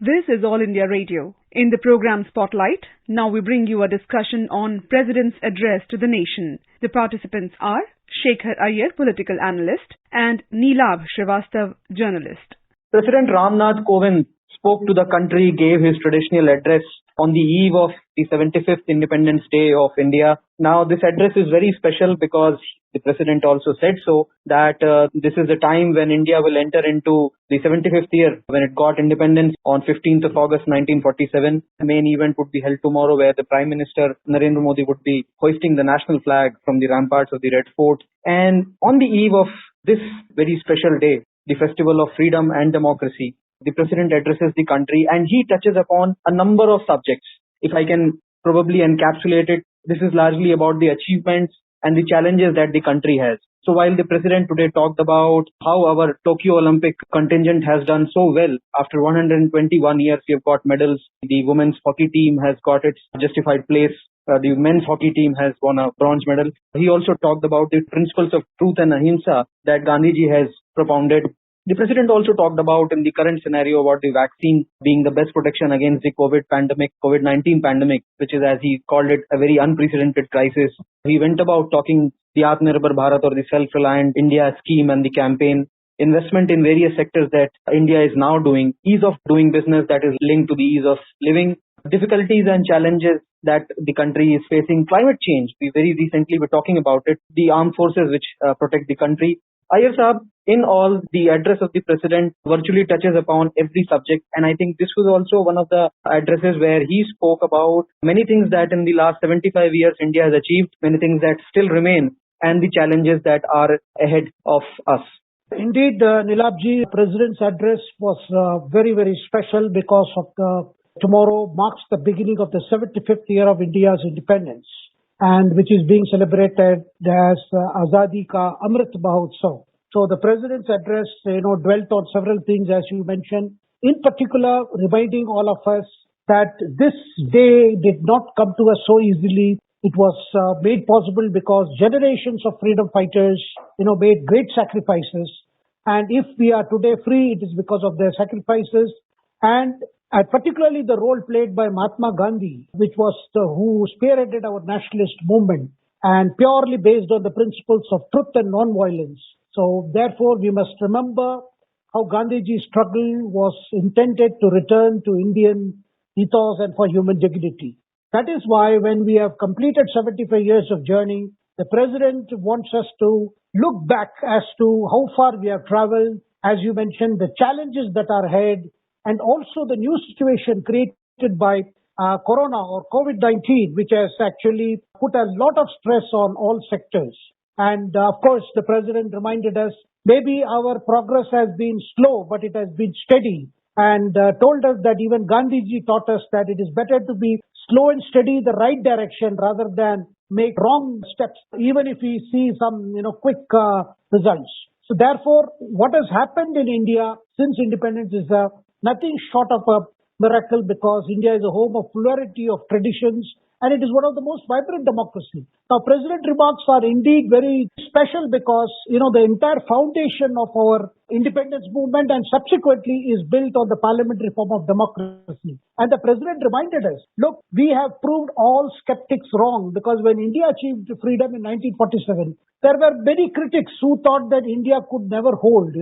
This is All India Radio. In the program Spotlight, now we bring you a discussion on President's address to the nation. The participants are Shekhar Iyer, political analyst, and Neelabh Srivastav, journalist. President Ramnath Kovind spoke to the country, gave his traditional address on the eve of the 75th Independence Day of India. Now, this address is very special because the president also said so, that this is the time when India will enter into the 75th year when it got independence on 15th of August 1947. The main event would be held tomorrow where the Prime Minister Narendra Modi would be hoisting the national flag from the ramparts of the Red Fort. And on the eve of this very special day, the festival of freedom and democracy, the president addresses the country and he touches upon a number of subjects. If I can probably encapsulate it, this is largely about the achievements and the challenges that the country has. So while the president today talked about how our Tokyo Olympic contingent has done so well, after 121 years we have got medals, the women's hockey team has got its justified place, the men's hockey team has won a bronze medal. He also talked about the principles of truth and ahimsa that Gandhiji has propounded. The president also talked about in the current scenario about the vaccine being the best protection against the COVID-19 pandemic, which is, as he called it, a very unprecedented crisis. He went about talking the Atmanirbhar Bharat or the Self-Reliant India scheme and the campaign, investment in various sectors that India is now doing, ease of doing business that is linked to the ease of living, difficulties and challenges that the country is facing, climate change. We very recently were talking about it, the armed forces which protect the country. Iyer Saab, in all, the address of the president virtually touches upon every subject, and I think this was also one of the addresses where he spoke about many things that in the last 75 years India has achieved, many things that still remain, and the challenges that are ahead of us. Indeed, Neelabhji, President's address was very, very special because of tomorrow marks the beginning of the 75th year of India's independence, and which is being celebrated as Azadi Ka Amrit Mahotsav. So the president's address, dwelt on several things, as you mentioned, in particular reminding all of us that this day did not come to us so easily. It was made possible because generations of freedom fighters, made great sacrifices. And if we are today free, it is because of their sacrifices. And particularly the role played by Mahatma Gandhi, which was who spearheaded our nationalist movement and purely based on the principles of truth and non-violence. So therefore, we must remember how Gandhiji's struggle was intended to return to Indian ethos and for human dignity. That is why when we have completed 75 years of journey, the president wants us to look back as to how far we have traveled, as you mentioned, the challenges that are ahead, and also the new situation created by Corona or COVID-19, which has actually put a lot of stress on all sectors. And of course, the president reminded us, maybe our progress has been slow, but it has been steady. And told us that even Gandhiji taught us that it is better to be slow and steady in the right direction rather than make wrong steps, even if we see some, quick results. So therefore, what has happened in India since independence is nothing short of a miracle, because India is a home of plurality of traditions and it is one of the most vibrant democracies. Now, President remarks are indeed very special because, the entire foundation of our independence movement and subsequently is built on the parliamentary form of democracy. And the President reminded us, look, we have proved all skeptics wrong, because when India achieved freedom in 1947, there were many critics who thought that India could never hold,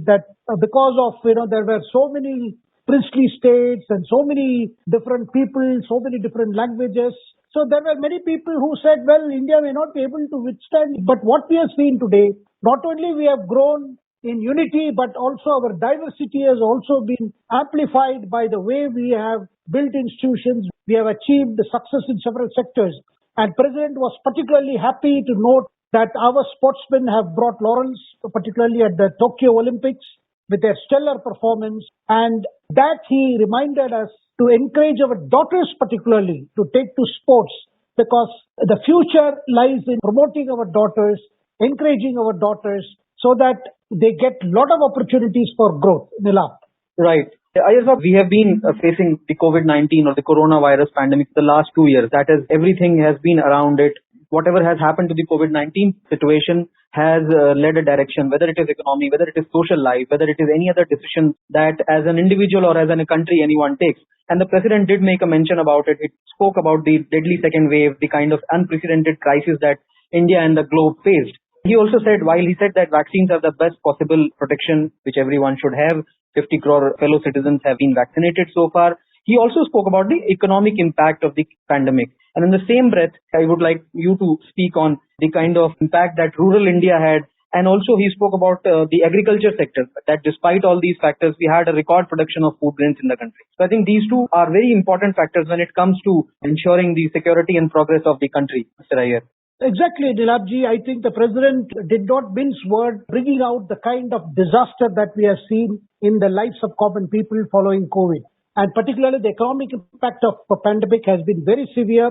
that because of, there were so many princely states and so many different people, so many different languages. So there were many people who said, well, India may not be able to withstand. But what we have seen today, not only we have grown in unity, but also our diversity has also been amplified by the way we have built institutions. We have achieved success in several sectors. And President was particularly happy to note that our sportsmen have brought laurels, particularly at the Tokyo Olympics, with their stellar performance, and that he reminded us to encourage our daughters particularly to take to sports, because the future lies in promoting our daughters, encouraging our daughters so that they get a lot of opportunities for growth. Neelabh. Right. Iyer Saab, we have been facing the COVID-19 or the coronavirus pandemic the last 2 years. That is, everything has been around it. whatever has happened to the COVID-19 situation has led a direction, whether it is economy, whether it is social life, whether it is any other decision that as an individual or as a country anyone takes. And the president did make a mention about it. It spoke about the deadly second wave, the kind of unprecedented crisis that India and the globe faced. He also said, while he said that vaccines are the best possible protection which everyone should have, 50 crore fellow citizens have been vaccinated so far. He also spoke about the economic impact of the pandemic. And in the same breath, I would like you to speak on the kind of impact that rural India had. And also he spoke about the agriculture sector, that despite all these factors, we had a record production of food grains in the country. So I think these two are very important factors when it comes to ensuring the security and progress of the country, Mr. Iyer. Exactly, Nilabji. I think the president did not mince word, bringing out the kind of disaster that we have seen in the lives of common people following COVID. And particularly the economic impact of the pandemic has been very severe,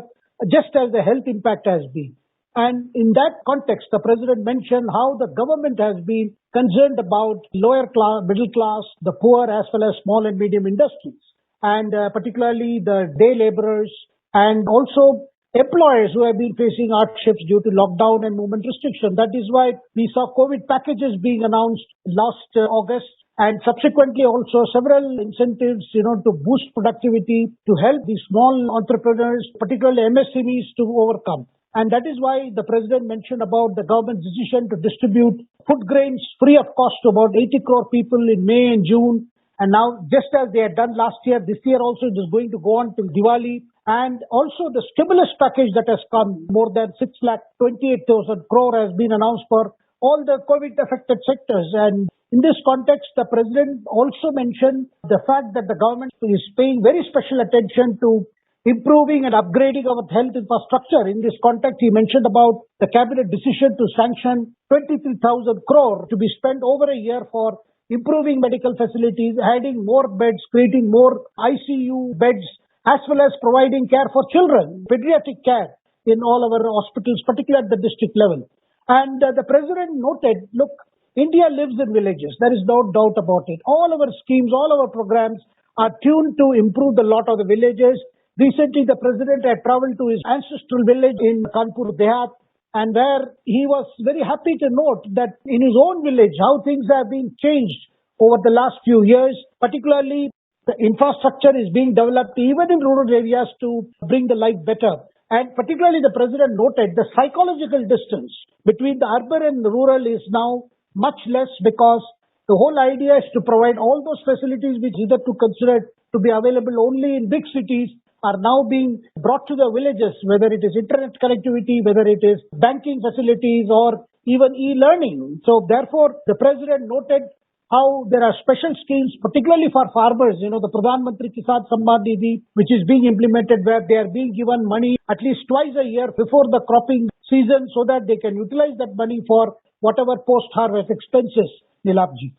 just as the health impact has been. And in that context, the president mentioned how the government has been concerned about lower class, middle class, the poor, as well as small and medium industries, and particularly the day laborers, and also employers who have been facing hardships due to lockdown and movement restriction. That is why we saw COVID packages being announced last August, and subsequently also several incentives, to boost productivity, to help the small entrepreneurs, particularly MSMEs, to overcome. And that is why the president mentioned about the government's decision to distribute food grains free of cost to about 80 crore people in May and June. And now, just as they had done last year, this year also it is going to go on till Diwali. And also the stimulus package that has come, more than 6,28,000 crore has been announced for all the COVID affected sectors. And in this context, the president also mentioned the fact that the government is paying very special attention to improving and upgrading our health infrastructure. In this context, he mentioned about the cabinet decision to sanction 23,000 crore to be spent over a year for improving medical facilities, adding more beds, creating more ICU beds, as well as providing care for children, pediatric care in all our hospitals, particularly at the district level. And the president noted, look, India lives in villages. There is no doubt about it. All our schemes, all our programs are tuned to improve the lot of the villages. Recently, the president had traveled to his ancestral village in Kanpur, Dehat, and where he was very happy to note that in his own village, how things have been changed over the last few years, particularly the infrastructure is being developed even in rural areas to bring the life better. And particularly the president noted the psychological distance between the urban and the rural is now much less, because the whole idea is to provide all those facilities which hitherto considered to be available only in big cities are now being brought to the villages, whether it is internet connectivity, whether it is banking facilities or even e-learning. So therefore, the president noted how there are special schemes, particularly for farmers, the Pradhan Mantri Kisan Samman Nidhi, which is being implemented, where they are being given money at least twice a year before the cropping season so that they can utilize that money for whatever post-harvest expenses, Nilabji.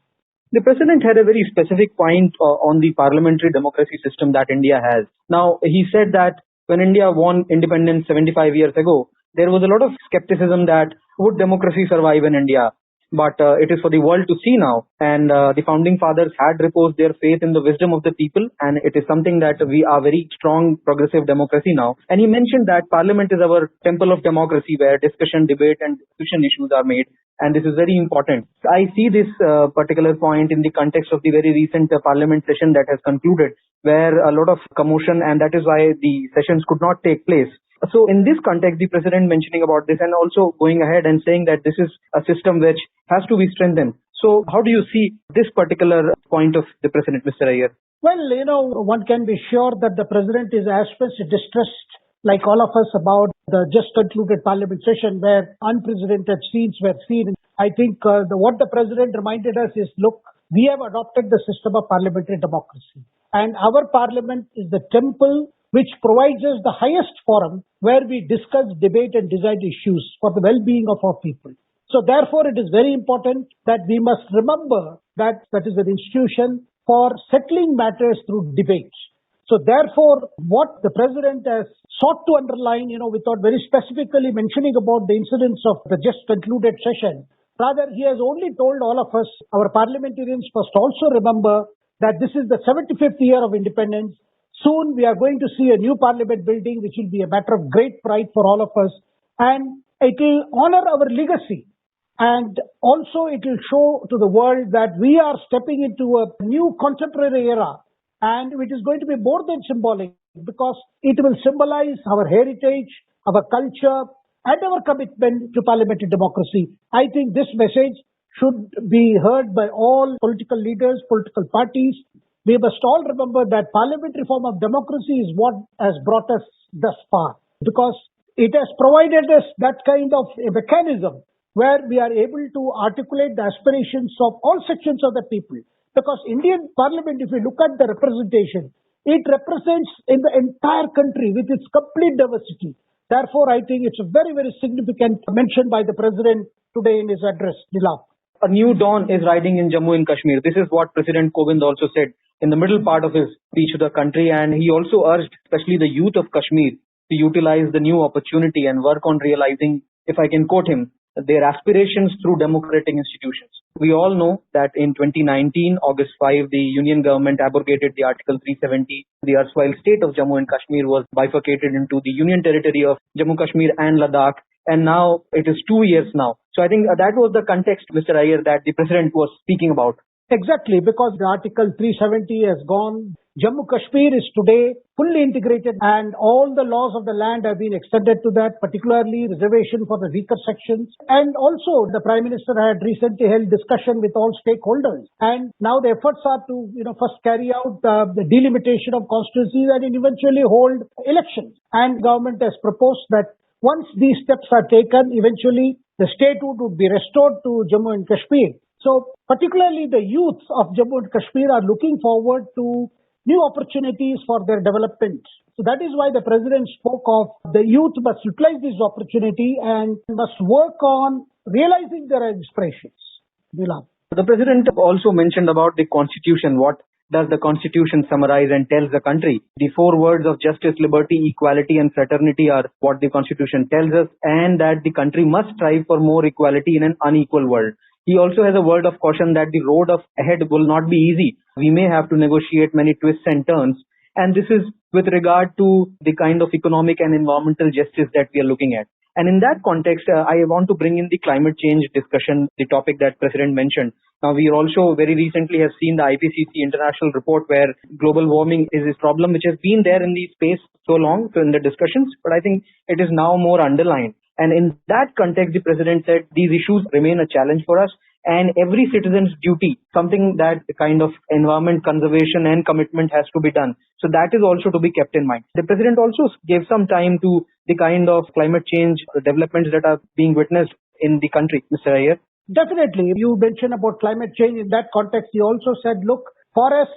The president had a very specific point on the parliamentary democracy system that India has. Now, he said that when India won independence 75 years ago, there was a lot of skepticism that would democracy survive in India? But it is for the world to see now. And the founding fathers had reposed their faith in the wisdom of the people. And it is something that we are very strong, progressive democracy now. And he mentioned that parliament is our temple of democracy, where discussion, debate and decision issues are made. And this is very important. I see this particular point in the context of the very recent parliament session that has concluded, where a lot of commotion, and that is why the sessions could not take place. So in this context, the president mentioning about this and also going ahead and saying that this is a system which has to be strengthened. So how do you see this particular point of the president, Mr. Iyer? Well, one can be sure that the president is as much distressed like all of us about the just concluded parliament session where unprecedented scenes were seen. I think what the president reminded us is, look, we have adopted the system of parliamentary democracy. And our parliament is the temple which provides us the highest forum where we discuss, debate and decide issues for the well-being of our people. So therefore, it is very important that we must remember that is an institution for settling matters through debates. So therefore, what the president has sought to underline, without very specifically mentioning about the incidents of the just concluded session, rather he has only told all of us, our parliamentarians must also remember that this is the 75th year of independence. Soon we are going to see a new parliament building, which will be a matter of great pride for all of us. and it will honor our legacy. And also it will show to the world that we are stepping into a new contemporary era, and it is going to be more than symbolic because it will symbolize our heritage, our culture, and our commitment to parliamentary democracy. I think this message should be heard by all political leaders, political parties. We must all remember that parliamentary form of democracy is what has brought us thus far, because it has provided us that kind of a mechanism where we are able to articulate the aspirations of all sections of the people. Because Indian Parliament, if you look at the representation, it represents in the entire country with its complete diversity. Therefore, I think it's a very, very significant mention by the President today in his address, Nilab. A new dawn is riding in Jammu and Kashmir. This is what President Kovind also said in the middle part of his speech to the country, and he also urged especially the youth of Kashmir to utilize the new opportunity and work on realizing, if I can quote him, their aspirations through democratic institutions. We all know that in 2019, August 5, the Union government abrogated the Article 370. The erstwhile state of Jammu and Kashmir was bifurcated into the Union territory of Jammu Kashmir and Ladakh. And now it is 2 years now. So I think that was the context, Mr. Iyer, that the President was speaking about. Exactly, because the Article 370 has gone. Jammu Kashmir is today fully integrated, and all the laws of the land have been extended to that, particularly reservation for the weaker sections. And also the Prime Minister had recently held discussion with all stakeholders. And now the efforts are to, first carry out the delimitation of constituencies and eventually hold elections. And government has proposed that once these steps are taken, eventually the statehood would be restored to Jammu and Kashmir. So particularly the youth of Jammu and Kashmir are looking forward to new opportunities for their development. So that is why the President spoke of the youth must utilize this opportunity and must work on realizing their aspirations. Nilab. The President also mentioned about the Constitution. What does the Constitution summarize and tells the country? The 4 words of justice, liberty, equality and fraternity are what the Constitution tells us, and that the country must strive for more equality in an unequal world. He also has a word of caution that the road ahead will not be easy. We may have to negotiate many twists and turns. And this is with regard to the kind of economic and environmental justice that we are looking at. And in that context, I want to bring in the climate change discussion, the topic that President mentioned. Now, we also very recently have seen the IPCC international report where global warming is a problem which has been there in the space so long in the discussions, but I think it is now more underlined. And in that context, the President said these issues remain a challenge for us, and every citizen's duty, something that kind of environment conservation and commitment has to be done. So that is also to be kept in mind. The President also gave some time to the kind of climate change developments that are being witnessed in the country. Mr. Iyer? Definitely. You mentioned about climate change. In that context, he also said, look, for us,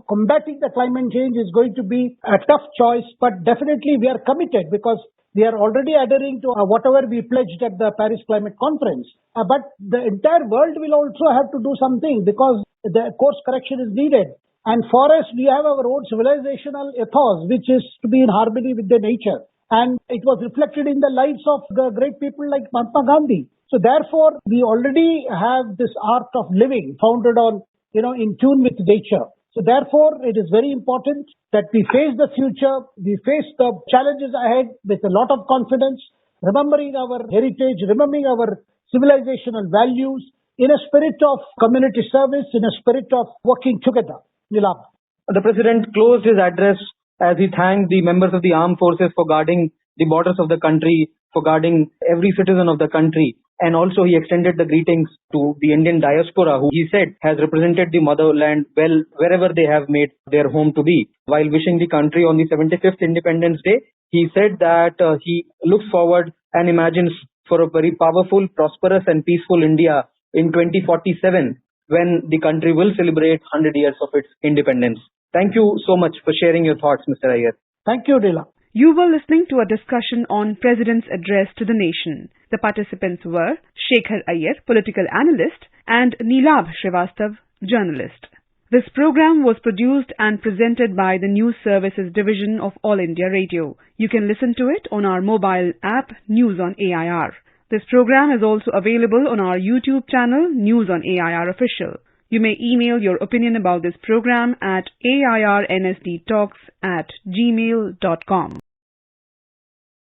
combating the climate change is going to be a tough choice, but definitely we are committed because we are already adhering to whatever we pledged at the Paris Climate Conference. But the entire world will also have to do something because the course correction is needed. And for us, we have our own civilizational ethos, which is to be in harmony with the nature. And it was reflected in the lives of the great people like Mahatma Gandhi. So therefore, we already have this art of living founded on, in tune with nature. So therefore, it is very important that we face the future, we face the challenges ahead with a lot of confidence, remembering our heritage, remembering our civilizational values in a spirit of community service, in a spirit of working together. Nilab. The President closed his address as he thanked the members of the armed forces for guarding the borders of the country, for guarding every citizen of the country. And also he extended the greetings to the Indian diaspora, who he said has represented the motherland well wherever they have made their home to be. While wishing the country on the 75th Independence Day, he said that he looks forward and imagines for a very powerful, prosperous and peaceful India in 2047 when the country will celebrate 100 years of its independence. Thank you so much for sharing your thoughts, Mr. Iyer. Thank you, Dila. You were listening to a discussion on President's Address to the Nation. The participants were Shekhar Iyer, political analyst, and Nilab Srivastav, journalist. This program was produced and presented by the News Services Division of All India Radio. You can listen to it on our mobile app, News on AIR. This program is also available on our YouTube channel, News on AIR Official. You may email your opinion about this program at airnsdtalks@gmail.com.